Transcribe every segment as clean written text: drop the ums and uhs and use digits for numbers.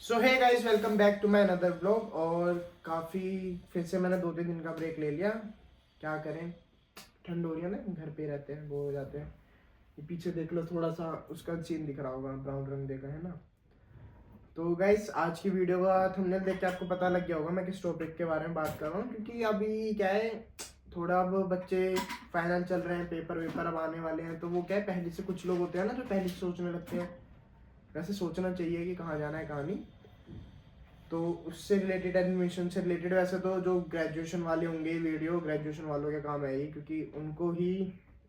So hey guys, welcome back to my another blog. और काफ़ी फिर से मैंने 2-3 दिन का ब्रेक ले लिया। क्या करें, ठंड हो रही है ना, घर पे रहते हैं, बोर हो जाते हैं। ये पीछे देख लो, थोड़ा सा उसका सीन दिख रहा होगा, ब्राउन रंग देखा है ना। तो गाइस, आज की वीडियो का थंबनेल देख के आपको पता लग गया होगा मैं किस टॉपिक के बारे में बात कर रहा हूँ। क्योंकि अभी क्या है, थोड़ा अब बच्चे फाइनल चल रहे हैं, पेपर वेपर अब आने वाले हैं। तो वो क्या है, पहले से कुछ लोग होते हैं ना जो पहले से सोचने लगते हैं। वैसे सोचना चाहिए कि कहाँ जाना है कहाँ नहीं। तो उससे रिलेटेड, एडमिशन से रिलेटेड, वैसे तो जो ग्रेजुएशन वाले होंगे, वीडियो ग्रेजुएशन वालों का काम है ये, क्योंकि उनको ही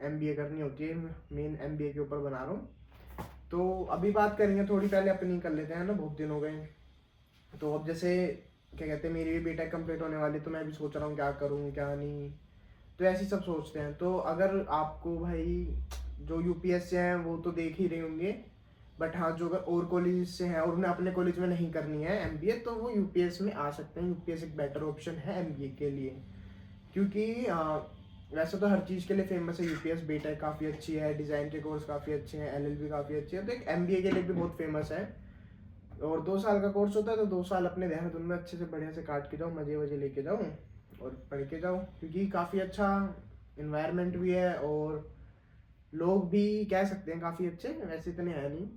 एमबीए करनी होती है। मेन एमबीए के ऊपर बना रहा हूँ। तो अभी बात करेंगे, थोड़ी पहले अपनी कर लेते हैं ना, बहुत दिन हो गए। तो अब जैसे क्या कहते हैं, मेरी भी बीटेक कंप्लीट होने वाली, तो मैं भी सोच रहा हूँ क्या करूँ क्या नहीं। तो ऐसे सब सोचते हैं। तो अगर आपको भाई जो यूपीएस से हैं वो तो देख ही रहे होंगे, बट हाँ, जो अगर और कॉलेज से हैं और उन्हें अपने कॉलेज में नहीं करनी है एमबीए, तो वो यूपीएस में आ सकते हैं। यूपीएस एक बेटर ऑप्शन है एमबीए के लिए। क्योंकि वैसे तो हर चीज़ के लिए फेमस है यूपीएस। बीटेक काफ़ी अच्छी है, डिज़ाइन के कोर्स काफ़ी अच्छे हैं, एलएलबी काफ़ी अच्छी है। तो एक एमबीए के लिए भी बहुत फेमस है। और 2 साल का कोर्स होता है, तो 2 साल अपने देहरादून में अच्छे से बढ़िया से काट के जाओ, मजे वजे लेके जाओ और पढ़ के जाओ। क्योंकि काफ़ी अच्छा इन्वायरमेंट भी है, और लोग भी कह सकते हैं काफ़ी अच्छे। वैसे इतने हैं नहीं,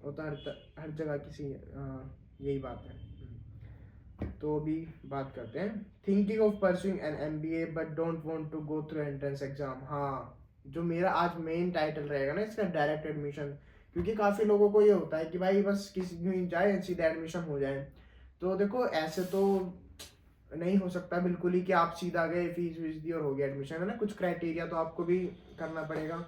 वो तो हर जगह किसी यही बात है। तो अभी बात करते हैं, thinking of pursuing an MBA but don't want to go through entrance exam. हाँ, जो मेरा आज मेन टाइटल रहेगा ना इसका, डायरेक्ट एडमिशन। क्योंकि काफ़ी लोगों को ये होता है कि भाई बस किसी में जाए, सीधा एडमिशन हो जाए। तो देखो, ऐसे तो नहीं हो सकता बिल्कुल ही कि आप सीधा गए, फीस वीस दी और हो गया एडमिशन, है ना। कुछ क्राइटेरिया तो आपको भी करना पड़ेगा।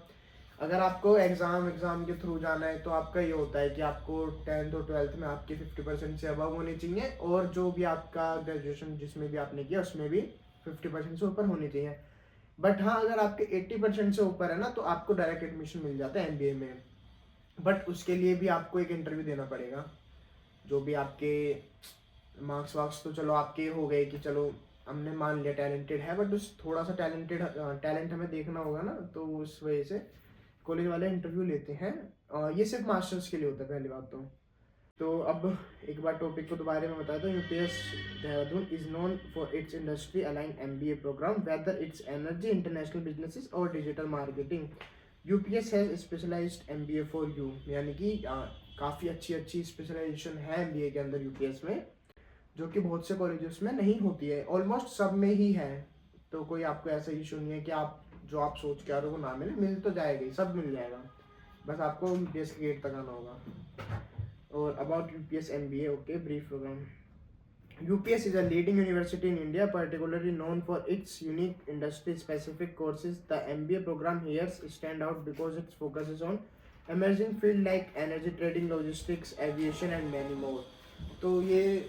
अगर आपको एग्ज़ाम के थ्रू जाना है, तो आपका ये होता है कि आपको 10th और 12th में आपके 50% से अबव होने चाहिए, और जो भी आपका ग्रेजुएशन जिसमें भी आपने किया उसमें भी 50% से ऊपर होनी चाहिए। बट हाँ, अगर आपके 80% से ऊपर है ना, तो आपको डायरेक्ट एडमिशन मिल जाता है एमबीए में। बट उसके लिए भी आपको एक इंटरव्यू देना पड़ेगा। जो भी आपके मार्क्स वार्क्स तो चलो आपके हो गए कि चलो हमने मान लिया टैलेंटेड है, बट उस थोड़ा सा टैलेंट हमें देखना होगा ना। तो उस वजह से कॉलेज वाले इंटरव्यू लेते हैं। ये सिर्फ मास्टर्स के लिए होता है, पहली बात तो अब एक बार टॉपिक को दोबारा में बताया, तो UPS Dehradun is known for its industry aligned MBA programme, whether its energy, international businesses और digital marketing. UPS has specialised MBA for you, यानी कि काफ़ी अच्छी अच्छी स्पेशलाइजेशन है एमबीए के अंदर यूपीएस में, जो कि बहुत से कॉलेजेस में नहीं होती है, ऑलमोस्ट सब में ही है। तो कोई आपको ऐसा इशू नहीं है कि आप जो आप सोच के आ रहे हो वो ना मिले, मिल तो जाएगा ही, सब मिल जाएगा। बस आपको यूपीएस के गेट तक आना होगा। और about UPS MBA, okay, brief programme. UPS is a leading university in India, particularly known for its unique industry-specific courses. The MBA program here stand out because it focuses on emerging field like energy trading, logistics, aviation and many more. तो ये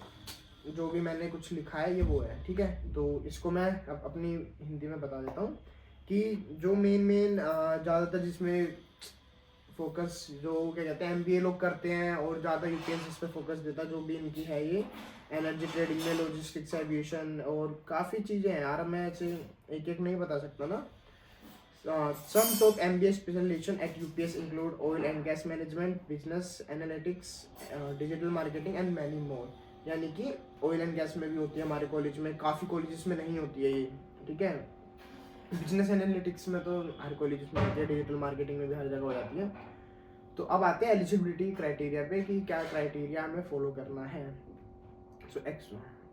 जो भी मैंने कुछ लिखा है ये वो है, ठीक है। तो इसको मैं अपनी हिंदी में बता देता हूँ कि जो मेन ज़्यादातर जिसमें फोकस, जो क्या कहते हैं, एमबीए लोग करते हैं और ज़्यादा यूपीएस इस पर फोकस देता है, जो भी इनकी है ये एनर्जी ट्रेडिंग में, लॉजिस्टिक्स, एविएशन और काफ़ी चीज़ें हैं यार। मैं ऐसे एक एक नहीं बता सकता ना। Some top MBA specialization at UPS include oil and gas management, business analytics, digital marketing and many more. यानी कि ऑयल एंड गैस में भी होती है हमारे कॉलेज में, काफ़ी कॉलेजेस में नहीं होती है ये, ठीक है। बिजनेस एनालिटिक्स में तो हर कॉलेज में होती है, डिजिटल मार्केटिंग में भी हर जगह हो जाती है। तो अब आते हैं एलिजिबिलिटी क्राइटेरिया पे कि क्या क्राइटेरिया हमें फॉलो करना है। So X,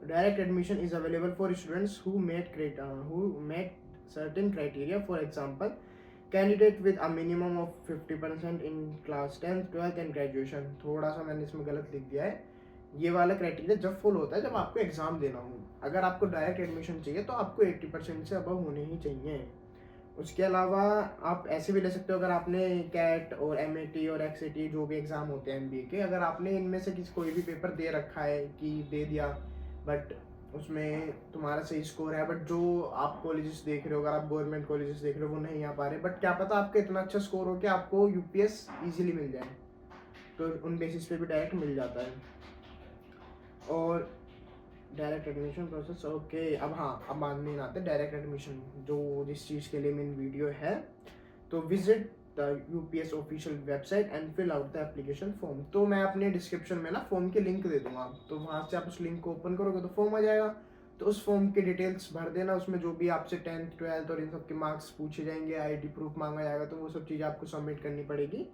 direct admission is available for students who met certain criteria. For example, candidate with a minimum of 50% in class 10th 12th and graduation. थोड़ा सा मैंने इसमें गलत लिख दिया है। ये वाला क्राइटेरिया जब फॉलो होता है जब आपको एग्जाम देना हो। अगर आपको डायरेक्ट एडमिशन चाहिए तो आपको 80% से अबव होने ही चाहिए। उसके अलावा आप ऐसे भी ले सकते हो, अगर आपने कैट और एमएटी और एक्सएटी जो भी एग्ज़ाम होते हैं एमबीए के, अगर आपने इनमें से किसी कोई भी पेपर दे रखा है कि दे दिया, बट उसमें तुम्हारा सही स्कोर है, बट जो आप कॉलेजेस देख रहे हो, अगर आप गवर्नमेंट कॉलेजेस देख रहे हो वो नहीं आ पा रहे, बट क्या पता आपका इतना अच्छा स्कोर हो कि आपको यूपीएस ईजिली मिल जाए, तो उन बेसिस पे भी डायरेक्ट मिल जाता है। और डायरेक्ट एडमिशन प्रोसेस, ओके। अब हाँ, अब मेन आते हैं डायरेक्ट एडमिशन, जो जिस चीज़ के लिए मेन वीडियो है। तो visit the UPS official website and fill out the application form. तो मैं अपने डिस्क्रिप्शन में ना फॉर्म के लिंक दे दूंगा, तो वहाँ से आप उस लिंक को ओपन करोगे तो फॉर्म आ जाएगा। तो उस फॉर्म की डिटेल्स भर देना, उसमें जो भी आपसे 10th 12th और इन सब के मार्क्स पूछे जाएंगे, आईडी प्रूफ मांगा जाएगा, तो वो सब चीज़ें आपको सबमिट करनी पड़ेगी।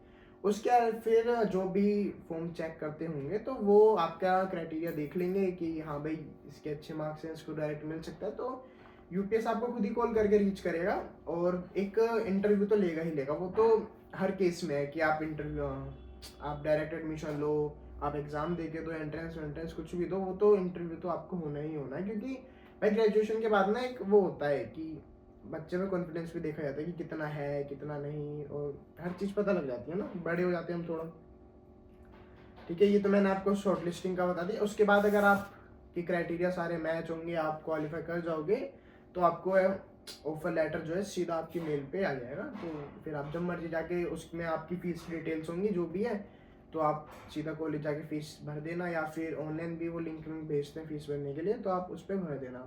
उसके बाद फिर जो भी फॉर्म चेक करते होंगे तो वो आपका क्राइटेरिया देख लेंगे कि हाँ भाई इसके अच्छे मार्क्स हैं, इसको डायरेक्ट मिल सकता है, तो यूपीएस आपको खुद ही कॉल करके रीच करेगा और एक इंटरव्यू तो लेगा ही लेगा। वो तो हर केस में है कि आप इंटरव्यू, आप डायरेक्ट एडमिशन लो, आप एग्जाम देके दो, एंट्रेंस कुछ भी दो, वो तो इंटरव्यू तो आपको होना ही होना है। क्योंकि भाई ग्रेजुएशन के बाद ना एक वो होता है कि बच्चे में कॉन्फिडेंस भी देखा जाता है कि कितना है कितना नहीं, और हर चीज़ पता लग जाती है ना, बड़े हो जाते हैं हम थोड़ा। ठीक है, ये तो मैंने आपको शॉर्ट लिस्टिंग का बता दिया। उसके बाद अगर आपके क्राइटेरिया सारे मैच होंगे, आप क्वालिफाई कर जाओगे, तो आपको ऑफर लेटर जो है सीधा आपकी मेल पे आ जाएगा। तो फिर आप जब मर्जी जाके, उसमें आपकी फीस डिटेल्स होंगी जो भी है, तो आप सीधा कॉलेज जाके फीस भर देना, या फिर ऑनलाइन भी वो लिंक भेजते हैं फीस भरने के लिए, तो आप उस पर भर देना।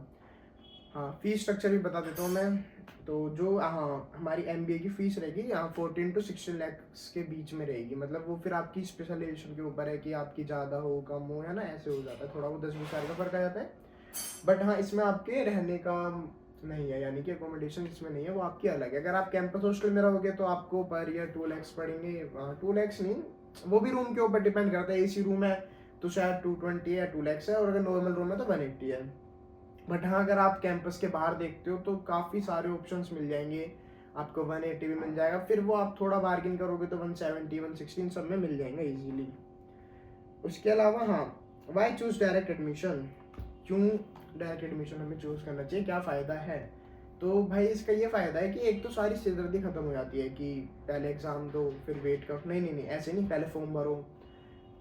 हाँ, फीस स्ट्रक्चर भी बता देता हूँ मैं। तो जो हाँ हमारी एमबीए की फ़ीस रहेगी 14 to 16 lakhs के बीच में रहेगी। मतलब वो फिर आपकी स्पेशलाइजेशन के ऊपर है कि आपकी ज़्यादा हो कम हो, है ना, ऐसे हो जाता है थोड़ा, वो 10-20 हज़ार का फर्क आ जाता है। बट हाँ, इसमें आपके रहने का नहीं है, यानी कि अकोमोडेशन इसमें नहीं है, वो आपकी अलग है। अगर आप कैंपस हॉस्टल में रहोगे तो आपको पर ईयर 2 lakhs पड़ेंगे। 2 lakhs नहीं, वो भी रूम के ऊपर डिपेंड करता है। एसी रूम है तो शायद 220 या 2 lakhs है, और अगर नॉर्मल रूम है तो 180 है। बट हाँ, अगर आप कैंपस के बाहर देखते हो तो काफ़ी सारे ऑप्शंस मिल जाएंगे आपको, 180 भी मिल जाएगा, फिर वो आप थोड़ा बार्गिन करोगे तो 170 116 सब में मिल जाएंगे इजीली। उसके अलावा हाँ, वाई चूज डायरेक्ट एडमिशन, क्यों डायरेक्ट एडमिशन हमें चूज़ करना चाहिए, क्या फ़ायदा है? तो भाई इसका ये फ़ायदा है कि एक तो सारी सिरदर्दी ख़त्म हो जाती है कि पहले एग्ज़ाम दो फिर वेट करो, नहीं ऐसे नहीं, पहले फॉर्म भरो,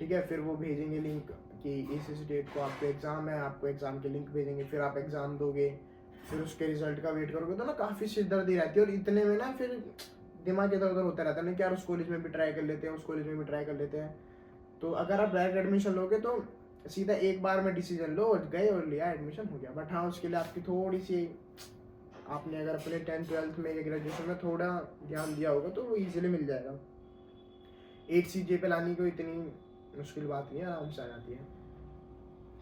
ठीक है, फिर वो भेजेंगे लिंक कि इस डेट को आपको एग्ज़ाम है, आपको एग्ज़ाम के लिंक भेजेंगे, फिर आप एग्ज़ाम दोगे, फिर उसके रिजल्ट का वेट करोगे, तो ना काफ़ी सिरदर्दी रहती है। और इतने में ना फिर दिमाग इधर उधर होता रहता है ना कि यार उस कॉलेज में भी ट्राई कर लेते हैं, उस कॉलेज में भी ट्राई कर लेते हैं। तो अगर आप डायरेक्ट एडमिशन लोगे तो सीधा एक बार में डिसीजन लो, गए और लिया, एडमिशन हो गया। बट हाँ, उसके लिए आपकी थोड़ी सी, आपने अगर अपने 10th 12th में या ग्रेजुएशन में थोड़ा ध्यान दिया होगा तो वो ईजिली मिल जाएगा। 8 CGPA पे लानी कोई इतनी मुश्किल बात नहीं है, आराम से आ जाती है।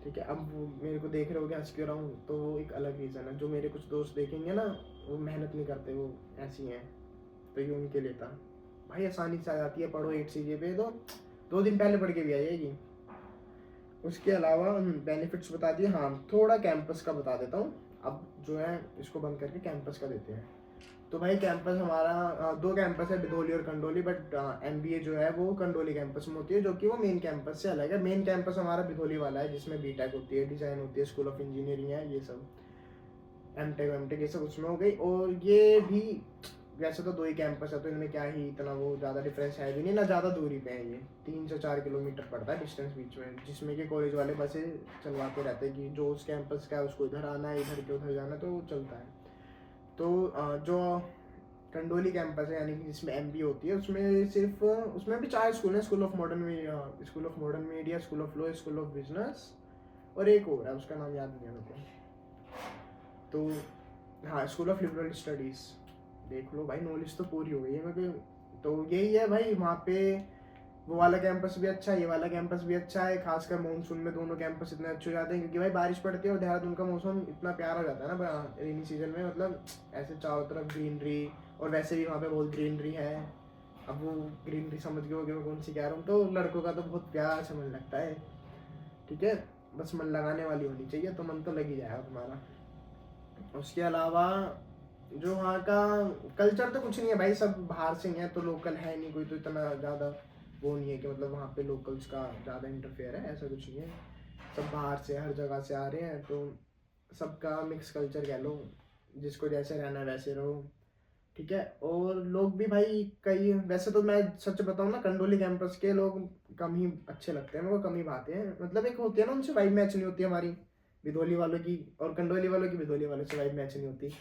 ठीक है, अब वो मेरे को देख रहे हो क्या हंस क्यों रहा हूँ, तो वो एक अलग रीज़न है। जो मेरे कुछ दोस्त देखेंगे ना, वो मेहनत नहीं करते, वो ऐसी हैं, तो ये उनके लिए था। भाई आसानी से आ जाती है, पढ़ो 8 CGPA तो 2 दिन पहले पढ़ के भी आ जाएगी। उसके अलावा बेनिफिट्स बता दिए। हाँ, थोड़ा कैंपस का बता देता हूँ। अब जो है इसको बंद करके कैंपस का देते हैं। तो भाई कैंपस हमारा 2 कैंपस है, बिधोली और कंडोली। बट एमबीए जो है वो कंडोली कैंपस में होती है, जो कि वो मेन कैंपस से अलग है। मेन कैंपस हमारा बिधोली वाला है, जिसमें बीटेक होती है, डिज़ाइन होती है, स्कूल ऑफ इंजीनियरिंग है, ये सब एमटेक ये सब उसमें हो गई। और ये भी वैसे तो 2 ही कैंपस है, तो इनमें क्या ही इतना वो ज़्यादा डिफरेंस है भी नहीं, ना ज़्यादा दूरी पे है। ये 3 से 4 किलोमीटर पड़ता है डिस्टेंस बीच में, जिसमें कि कॉलेज वाले बसें चलवाते रहते हैं कि जो उस कैंपस का है उसको इधर आना है, इधर के उधर जाना है, तो चलता है। तो जो कंडोली कैंपस है, यानी कि जिसमें एमबीए होती है, उसमें सिर्फ, उसमें भी 4 स्कूल हैं, school of modern media, school of law, school of business, और एक और है, उसका नाम याद नहीं है मेरे को। तो हाँ, स्कूल ऑफ लिबरल स्टडीज़, देख लो भाई, नॉलेज तो पूरी हो गई है मेरे को। तो यही है भाई, वहाँ पे वो वाला कैंपस भी अच्छा है, ये वाला कैंपस भी अच्छा है। खासकर मानसून में दोनों कैंपस इतने अच्छे हो जाते हैं, क्योंकि भाई बारिश पड़ती है और देहरादून का मौसम इतना प्यारा हो जाता है ना रेनी सीजन में। मतलब ऐसे चारों तरफ ग्रीनरी, और वैसे भी वहाँ पे बहुत ग्रीनरी है। अब वो ग्रीनरी समझ गए होगे मैं कौन सी कह रहा हूँ, तो लड़कों का तो बहुत प्यार से मन लगता है। ठीक है, बस मन लगाने वाली होनी चाहिए, तो मन तो लग ही जाएगा तुम्हारा। उसके अलावा जो वहाँ का कल्चर तो कुछ नहीं है भाई, सब बाहर से ही है, तो लोकल है नहीं कोई, तो इतना ज़्यादा वो नहीं है कि मतलब वहाँ पे लोकल्स का ज़्यादा इंटरफेयर है, ऐसा कुछ नहीं है। सब बाहर से, हर जगह से आ रहे हैं, तो सबका मिक्स कल्चर कह लो, जिसको जैसे रहना है वैसे रहो। ठीक है, और लोग भी भाई कई, वैसे तो मैं सच बताऊँ ना, कंडोली कैंपस के लोग कम ही अच्छे लगते हैं मेरे को, कम ही बातें हैं। मतलब एक होती है ना, उनसे वाइब मैच नहीं होती हमारी बिधोली वालों की, और कंडोली वालों की बिधोली वालों से वाइब मैच नहीं होती।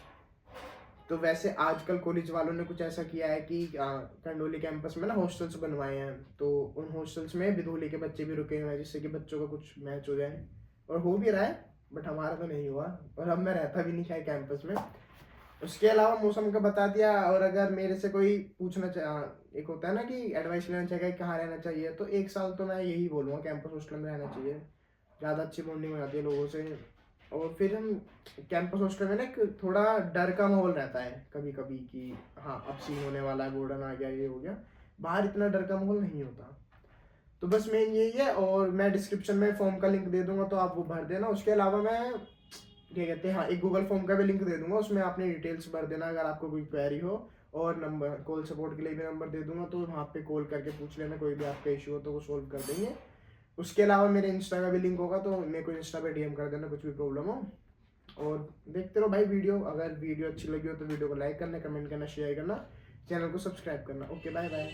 तो वैसे आजकल कॉलेज वालों ने कुछ ऐसा किया है कि कंडोली कैंपस में ना हॉस्टल्स बनवाए हैं, तो उन हॉस्टल्स में बिधोली के बच्चे भी रुके हुए हैं, जिससे कि बच्चों का कुछ मैच हो जाए, और हो भी रहा है। बट हमारा तो नहीं हुआ, और अब मैं रहता भी नहीं है कैंपस में। उसके अलावा मौसम का बता दिया। और अगर मेरे से कोई पूछना एक होता है ना कि एडवाइस लेना चाहिए कि कहाँ रहना चाहिए, तो 1 साल तो मैं यही बोलूँगा कैंपस हॉस्टल में रहना चाहिए। ज़्यादा अच्छी बॉन्डिंग हो जाती है लोगों से। और फिर हम कैंपस हॉस्टल में ना एक थोड़ा डर का माहौल रहता है कभी कभी कि हाँ अब सीन होने वाला है, वार्डन आ गया, ये हो गया। बाहर इतना डर का माहौल नहीं होता। तो बस मेन यही है। और मैं डिस्क्रिप्शन में फॉर्म का लिंक दे दूंगा, तो आप वो भर देना। उसके अलावा मैं क्या कहते हैं, हाँ, एक गूगल फॉर्म का भी लिंक दे दूंगा, उसमें आपने डिटेल्स भर देना अगर आपको कोई क्वेरी हो। और नंबर, कॉल सपोर्ट के लिए भी नंबर दे दूंगा, तो वहाँ पे कॉल करके पूछ लेना, कोई भी आपका इशू हो तो वो सोल्व कर देंगे। उसके अलावा मेरे इंस्टा का भी लिंक होगा, तो मेरे को इंस्टा पे डीएम कर देना कुछ भी प्रॉब्लम हो। और देखते रहो भाई वीडियो। अगर वीडियो अच्छी लगी हो तो वीडियो को लाइक करना, कमेंट करना, शेयर करना, चैनल को सब्सक्राइब करना। Okay, bye bye.